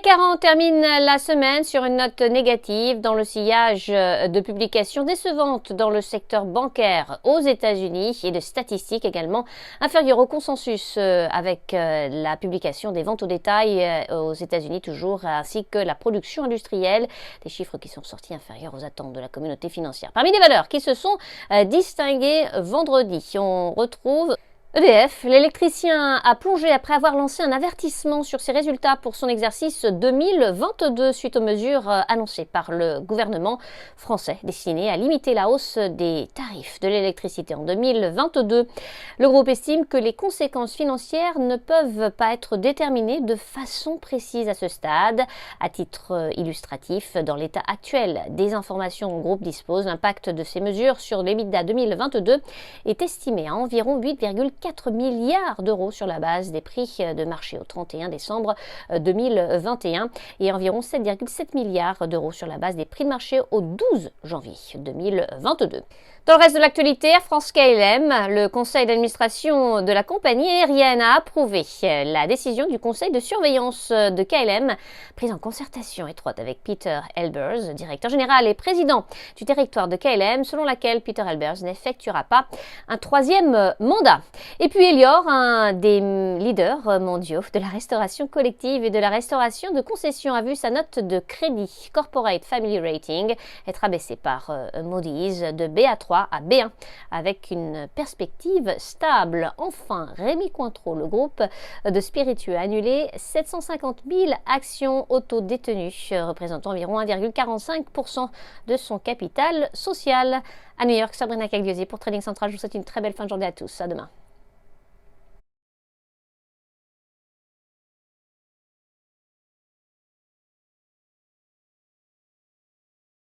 40 termine la semaine sur une note négative dans le sillage de publications décevantes dans le secteur bancaire aux États-Unis et de statistiques également inférieures au consensus avec la publication des ventes au détail aux États-Unis toujours, ainsi que la production industrielle, des chiffres qui sont sortis inférieurs aux attentes de la communauté financière. Parmi les valeurs qui se sont distinguées vendredi, on retrouve EDF, l'électricien a plongé après avoir lancé un avertissement sur ses résultats pour son exercice 2022 suite aux mesures annoncées par le gouvernement français destinées à limiter la hausse des tarifs de l'électricité en 2022. Le groupe estime que les conséquences financières ne peuvent pas être déterminées de façon précise à ce stade. À titre illustratif, dans l'état actuel des informations dont le groupe dispose, l'impact de ces mesures sur l'EBITDA 2022 est estimé à environ 8,4 milliards d'euros sur la base des prix de marché au 31 décembre 2021 et environ 7,7 milliards d'euros sur la base des prix de marché au 12 janvier 2022. Dans le reste de l'actualité, Air France-KLM, le conseil d'administration de la compagnie aérienne a approuvé la décision du conseil de surveillance de KLM, prise en concertation étroite avec Peter Elbers, directeur général et président du directoire de KLM, selon laquelle Peter Elbers n'effectuera pas un troisième mandat. Et puis Elior, un des leaders mondiaux de la restauration collective et de la restauration de concession, a vu sa note de crédit Corporate Family Rating être abaissée par Moody's de BA3 à B1 avec une perspective stable. Enfin, Rémy Cointreau, le groupe de spiritueux, a annulé 750 000 actions auto-détenues, représentant environ 1,45% de son capital social. À New York, Sabrina Cagliosi pour Trading Central. Je vous souhaite une très belle fin de journée à tous. À demain.